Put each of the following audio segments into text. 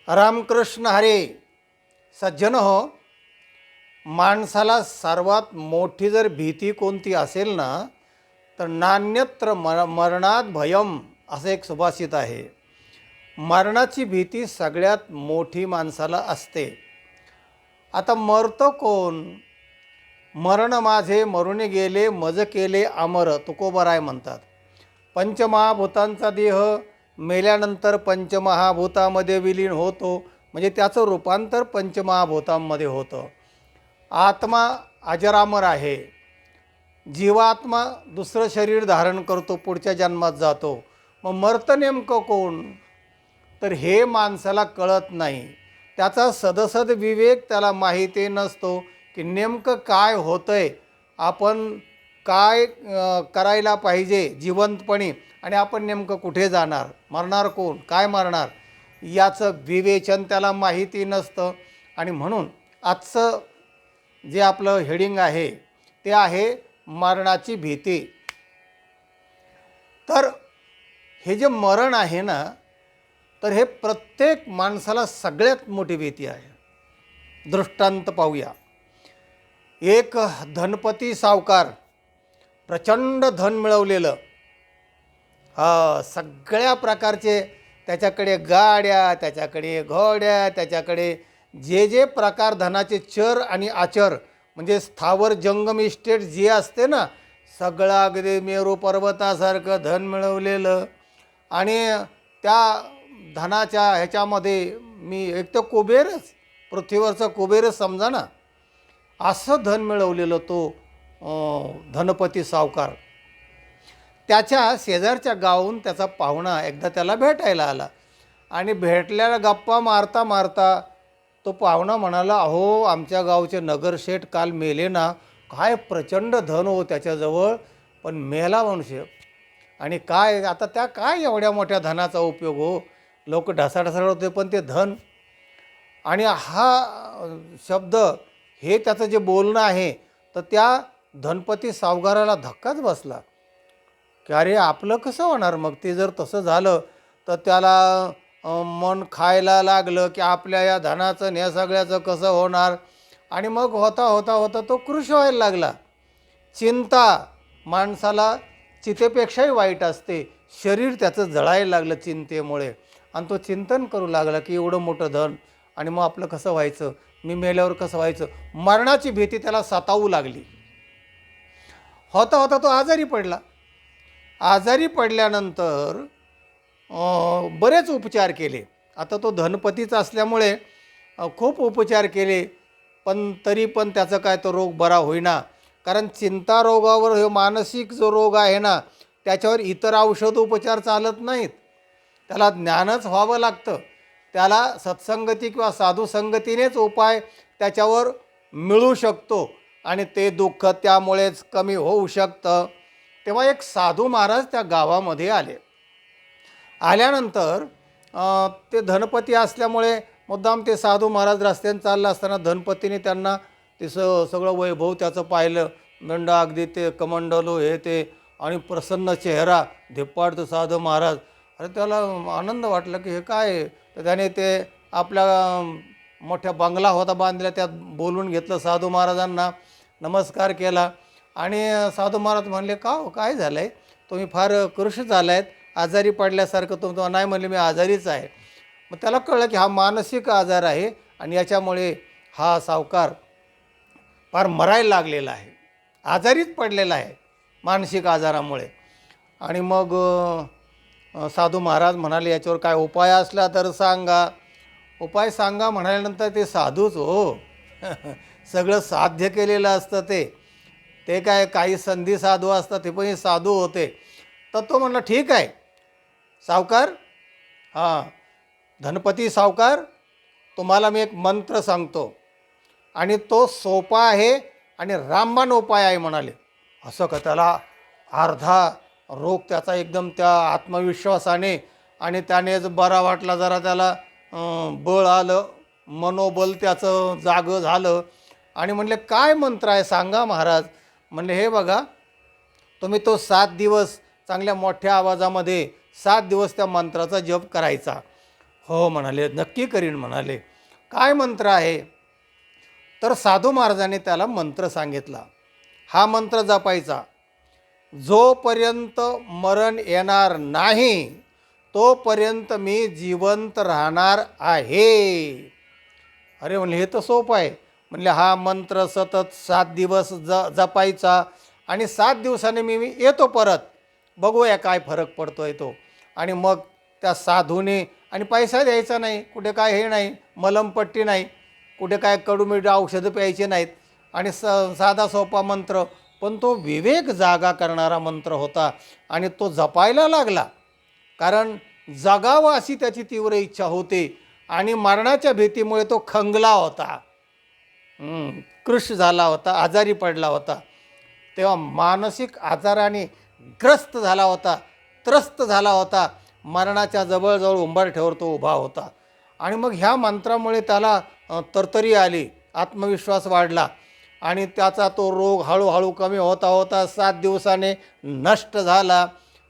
रामकृष्ण हरे. सज्जन हो, माणसाला सर्वात मोठी जर भीती कोणती असेल ना, तर नान्यत्र मरणात भयम असं एक सुभाषित आहे. मरणाची भीती सगळ्यात मोठी माणसाला असते. आता मरतो कोण? मरण माझे मरून गेले, मज केले अमर, तुकोबराय म्हणतात. पंचमहाभूतांचा देह मेल्यानंतर पंचमहाभूतामध्ये विलीन होतो, म्हणजे त्याचं रूपांतर पंचमहाभूतांमध्ये होतं. आत्मा अजरामर आहे. जीवात्मा दुसरं शरीर धारण करतो, पुढच्या जन्मात जातो. मग मरतं नेमकं कोण? तर हे माणसाला कळत नाही. त्याचा सदसद विवेक त्याला माहिती नसतो की नेमकं काय होतंय, आपण काय करायला पाहिजे जिवंतपणी, आणि आपण नेमकं कुठे जाणार, मरणार कोण, काय मरणार, याचं विवेचन त्याला माहिती नसतं. आणि म्हणून आजचं जे आपलं हेडिंग आहे ते आहे मरणाची भीती. तर हे जे मरण आहे ना, तर हे प्रत्येक माणसाला सगळ्यात मोठी भीती आहे. दृष्टांत पाहूया. एक धनपती सावकार, प्रचंड धन मिळवलेलं, सगळ्या प्रकारचे त्याच्याकडे गाड्या, त्याच्याकडे घोड्या, त्याच्याकडे जे जे प्रकार धनाचे चर आणि आचर, म्हणजे स्थावर जंगम इस्टेट जे असते ना, सगळं अगदी मेरू पर्वतासारखं धन मिळवलेलं. आणि त्या धनाच्या ह्याच्यामध्ये मी एक तर कुबेरच, पृथ्वीवरचा कुबेरच समजा ना, असं धन मिळवलेलं तो धनपती सावकार. त्याच्या शेजारच्या गावाहून त्याचा पाहुणा एकदा त्याला भेटायला आला, आणि भेटल्याला गप्पा मारता मारता तो पाहुणा म्हणाला, अहो आमच्या गावचे नगरशेठ काल मेले ना, काय प्रचंड धन हो त्याच्याजवळ, पण मेला मनुष्य. आणि काय आता त्या काय एवढ्या मोठ्या धनाचा उपयोग हो, लोक ढसाढसाळ होते पण ते धन. आणि हा शब्द, हे त्याचं जे बोलणं आहे, तर त्या धनपती सावकाराला धक्काच बसला की अरे आपलं कसं होणार मग, ते जर तसं झालं तर त्याला मन खायला लागलं की आपल्या या धनाचं आणि या सगळ्याचं कसं होणार. आणि मग होता होता होता तो कृश व्हायला लागला. चिंता माणसाला चितेपेक्षाही वाईट असते. शरीर त्याचं जळायला लागलं चिंतेमुळे, आणि तो चिंतन करू लागला की एवढं मोठं धन, आणि मग आपलं कसं व्हायचं, मी मेल्यावर कसं व्हायचं. मरणाची भीती त्याला सतावू लागली. होता होता तो आजारी पडला. आजारी पडल्यानंतर बरेच उपचार केले. आता तो धनपतीच असल्यामुळे खूप उपचार केले, पण तरी पण त्याचा काय तो रोग बरा होईना. कारण चिंता रोगावर, हे मानसिक जो रोग आहे ना, त्याच्यावर इतर औषध उपचार चालत नाहीत. त्याला ज्ञानच व्हावं लागतं. त्याला सत्संगती किंवा साधुसंगतीनेच उपाय त्याच्यावर मिळू शकतो, आणि ते दुःख त्यामुळेच कमी होऊ शकतं. तेव्हा एक साधू महाराज त्या गावामध्ये आले. आल्यानंतर ते धनपती असल्यामुळे मुद्दाम ते साधू महाराज रस्त्याने चाललं असताना धनपतीने त्यांना ते सगळं वैभव त्याचं पाहिलं. दंड अगदी ते कमंडलो हे ते, आणि प्रसन्न चेहरा, धिप्पाड साधू महाराज. अरे त्याला आनंद वाटला की हे काय आहे. तर त्याने ते आपल्या मोठ्या बंगला होता बांधला, त्यात बोलून घेतलं साधू महाराजांना, नमस्कार केला. आणि साधू महाराज म्हणले, का हो काय झालं आहे, तुम्ही फार कृश झाला आहेत, आजारी पडल्यासारखं. तुम्ही नाही म्हणले मी आजारीच आहे. मग त्याला कळलं की हा मानसिक आजार आहे, आणि याच्यामुळे हा सावकार फार मरायला लागलेला आहे, आजारीच पडलेला आहे मानसिक आजारामुळे. आणि मग साधू महाराज म्हणाले, याच्यावर काय उपाय असला तर सांगा. उपाय सांगा म्हणाल्यानंतर ते साधूच हो सगळं साध्य केलेलं असतं. ते काय काही संधी साधू असतात, ते पण साधू होते. तर तो म्हणला, ठीक आहे सावकार, हां धनपती सावकार, तुम्हाला मी एक मंत्र सांगतो, आणि तो सोपा आहे आणि रामबाण उपाय आहे म्हणाले. असं का, त्याला अर्धा रोग त्याचा एकदम त्या आत्मविश्वासाने, आणि त्यानेच बरा वाटला जरा, त्याला बळ आलं, मनोबल त्याचं जागं झालं. आणि म्हणले, काय मंत्र आहे सांगा महाराज. म्हणले, हे बघा, तुम्ही तो 7 दिवस चांगल्या मोठ्या आवाजामध्ये 7 दिवस त्या मंत्राचा जप करायचा. हो म्हणाले, नक्की करीन म्हणाले. काय मंत्र आहे? तर साधू महाराजांनी त्याला मंत्र सांगितला. हा मंत्र जपायचा. जोपर्यंत मरण येणार नाही तोपर्यंत मी जिवंत राहणार आहे. अरे म्हणले, हे तर सोपं आहे. म्हणले, हा मंत्र सतत 7 दिवस जपायचा आणि 7 दिवसाने मी येतो परत, बघूया काय फरक पडतोय तो. आणि मग त्या साधूने, आणि पैसा द्यायचा नाही, कुठे काय हे नाही, मलमपट्टी नाही, कुठे काय कडूमिठ औषधं प्यायचे नाहीत, आणि साधा सोपा मंत्र, पण तो विवेक जागा करणारा मंत्र होता आणि तो जपायला लागला. कारण जगावं अशी त्याची तीव्र इच्छा होती आणि मरणाच्या भीतीमुळे तो खंगला होता, कृश झाला होता, आजारी पडला होता. तेव्हा मानसिक आजाराने ग्रस्त झाला होता, त्रस्त झाला होता. मरणाच्या जवळजवळ उंबरठ्यावर तो उभा होता. आणि मग ह्या मंत्रामुळे त्याला तरतरी आली, आत्मविश्वास वाढला आणि त्याचा तो रोग हळूहळू कमी होता होता 7 दिवसाने नष्ट झाला.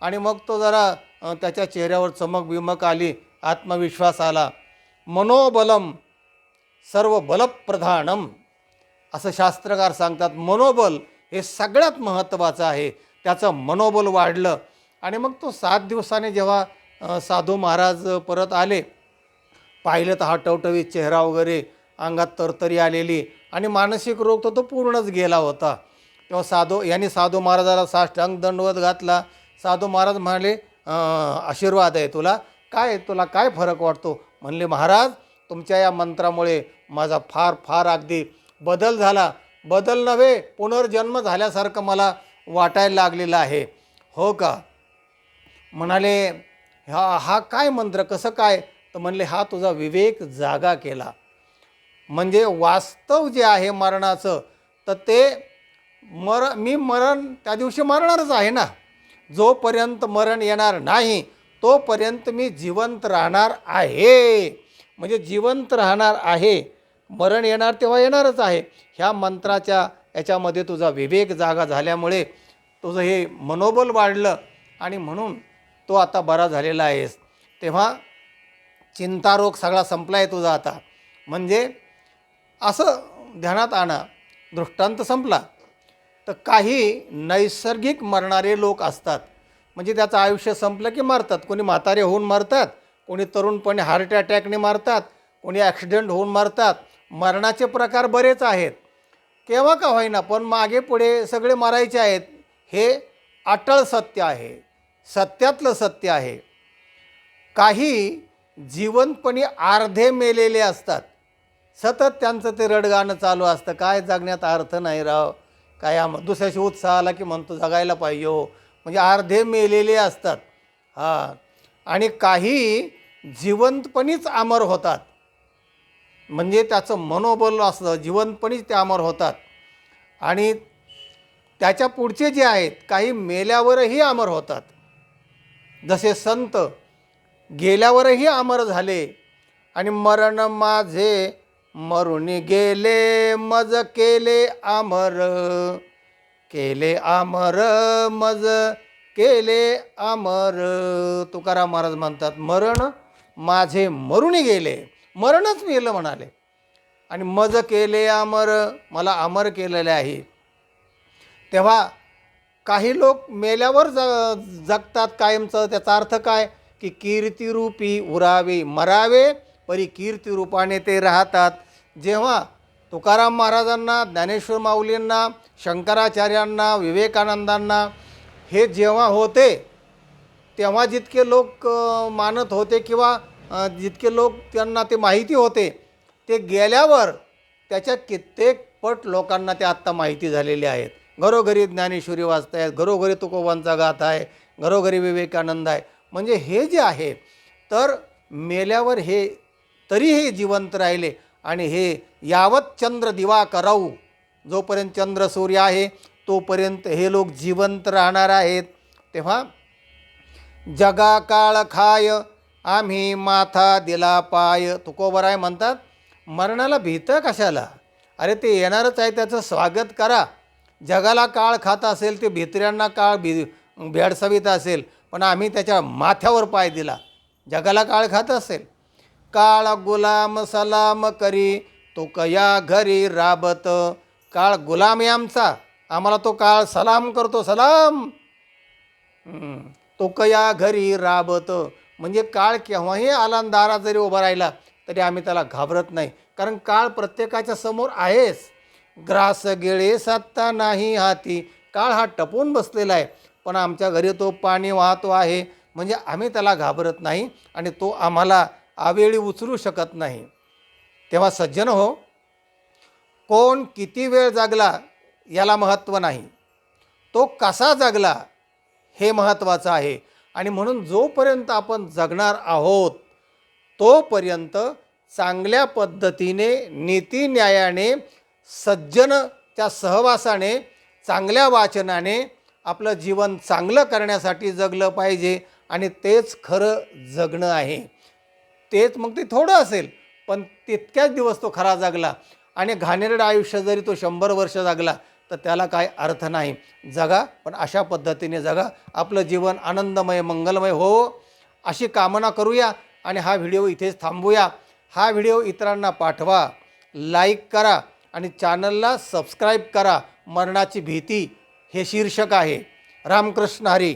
आणि मग तो जरा त्याच्या चेहऱ्यावर चमक बिमक आली, आत्मविश्वास आला. मनोबलम सर्व बलप्रधानम असं शास्त्रकार सांगतात. मनोबल हे सगळ्यात महत्त्वाचं आहे. त्याचं मनोबल वाढलं आणि मग तो 7 दिवसाने जेव्हा साधू महाराज परत आले, पाहिलं तर हा टवटवीत चेहरा वगैरे, अंगात तरतरी आलेली, आणि मानसिक रोग तर तो पूर्णच गेला होता. तेव्हा साधू महाराजाला साष्टांग दंडवत घातला. साधू महाराज म्हणाले, आशीर्वाद आहे तुला, तुला काय फरक वाटतो? म्हणले, महाराज, तुमच्या या मंत्रामुळे माझा फार फार अगदी बदल झाला. बदल नव्हे, पुनर्जन्म झाल्यासारखं मला वाटायला लागलेलं आहे. हो का? म्हणाले, हा काय मंत्र, कसं काय? तर म्हणले, हा तुझा विवेक जागा केला. म्हणजे वास्तव जे आहे मरणाचं, तर ते मी मरण त्या दिवशी मरणारच आहे ना. जोपर्यंत मरण येणार नाही तोपर्यंत मी जिवंत राहणार आहे. म्हणजे जिवंत राहणार आहे, मरण येणार तेव्हा येणारच आहे. ह्या मंत्राच्या याच्यामध्ये तुझा विवेक जागा झाल्यामुळे तुझं हे मनोबल वाढलं आणि म्हणून तो आता बरा झालेला आहेस. तेव्हा चिंतारोग सगळा संपला आहे तुझा आता. म्हणजे असं ध्यानात आणा, दृष्टांत संपला. तर काही नैसर्गिक मरणारे लोक असतात, म्हणजे त्याचं आयुष्य संपलं की मरतात. कोणी म्हातारे होऊन मरतात, कोणी तरुणपणे हार्ट अटॅकने मरतात, कोणी ॲक्सिडेंट होऊन मरतात. मरणाचे प्रकार बरेच आहेत, केव्हा का होईना, पण मागे पुढे सगळे मरायचे आहेत. हे अटळ सत्य आहे, सत्यातलं सत्य आहे. काही जिवंतपणी अर्धे मेलेले असतात, सतत त्यांचं ते रडगाणं चालू असतं, काय जगण्यात अर्थ नाही राव, काय दुसऱ्याशी उत्साह आला की म्हणतो जगायला पाहिजे हो, म्हणजे अर्धे मेलेले असतात. आणि काही जिवंतपणीच अमर होतात, म्हणजे त्याचं मनोबल असतं, जिवंतपणीच ते अमर होतात. आणि त्याच्या पुढचे जे आहेत, काही मेल्यावरही अमर होतात. जसे संत गेल्यावरही अमर झाले. आणि मरण माझे मरून गेले, मज केले अमर, केले अमर, मज केले अमर. तुकाराम महाराज म्हणतात, मरण माझे मरून गेले, मरणच मेलं म्हणाले, आणि मज केले अमर, मला अमर केलेले आहे. तेव्हा काही लोक मेल्यावर जगतात कायमचं. त्याचा अर्थ काय? की कीर्तिरूपी उरावे, मरावे परी कीर्तिरूपाने ते राहतात. जेव्हा तुकाराम महाराजांना, ज्ञानेश्वर माऊलींना, शंकराचार्यांना, विवेकानंदांना हे जेव्हा होते, तेव्हा जितके लोक मानत होते किंवा जितके लोक त्यांना ते माहिती होते, ते गेल्यावर त्याच्या कित्येक पट लोकांना ते आत्ता माहिती झालेले आहेत. घरोघरी ज्ञानेश्वरी वाचत आहेत, घरोघरी तुकोबांचा गाथा आहे, घरोघरी विवेकानंद आहे. म्हणजे हे जे आहे, तर मेल्यावर हे तरीही जिवंत राहिले. आणि हे यावत चंद्र दिवा कराऊ, जोपर्यंत चंद्र सूर्य आहे तोपर्यंत हे लोक जिवंत राहणार आहेत. तेव्हा जगा काळ खाय, आम्ही माथा दिला पाय. तुकोबराय म्हणतात, मरणाला भीतं कशाला? अरे ते येणारच आहे, त्याचं स्वागत करा. जगाला काळ खात असेल, ते भित्र्यांना काळ भेडसावीत असेल, पण आम्ही त्याच्या माथ्यावर पाय दिला. जगाला काळ खात असेल, काळ गुलाम सलाम करी तो कया घरी राबत. काळ गुलाम आहे आमचा, आम्हाला तो काळ सलाम करतो, सलाम. तो कया घरी राबत. म्हणजे काळ केव्हाही आला आणि दारात जरी उभा राहिला तरी आम्ही त्याला घाबरत नाही, कारण काळ प्रत्येकाच्या समोर आहेच. ग्रास गेळे सत्ता नाही हाती. काळ हा टपून बसलेला आहे, पण आमच्या घरी तो पाणी वाहतो आहे, म्हणजे आम्ही त्याला घाबरत नाही आणि तो आम्हाला आवेळी उचलू शकत नाही. तेव्हा सज्जन हो, कोण किती वेळ जागला याला महत्त्व नाही, तो कसा जगला हे महत्त्वाचं आहे. आणि म्हणून जोपर्यंत आपण जगणार आहोत तोपर्यंत चांगल्या पद्धतीने, नीतिन्यायाने, सज्जनच्या सहवासाने, चांगल्या वाचनाने आपलं जीवन चांगलं करण्यासाठी जगलं पाहिजे. आणि तेच खरं जगणं आहे. तेच मग ते थोडं असेल, पण तितक्याच दिवस तो खरा जगला. आणि घाणेरडं आयुष्य जरी तो 100 वर्ष जगला तर त्याला काय अर्थ नाही. जगा, पण अशा पद्धतीने जगा, आपलं जीवन आनंदमय, मंगलमय हो अशी कामना करूया. आणि हा व्हिडिओ इथेच थांबूया. हा व्हिडिओ इतरांना पाठवा, लाईक करा आणि चॅनलला सबस्क्राईब करा. मरणाची भीती हे शीर्षक आहे. रामकृष्ण हरी.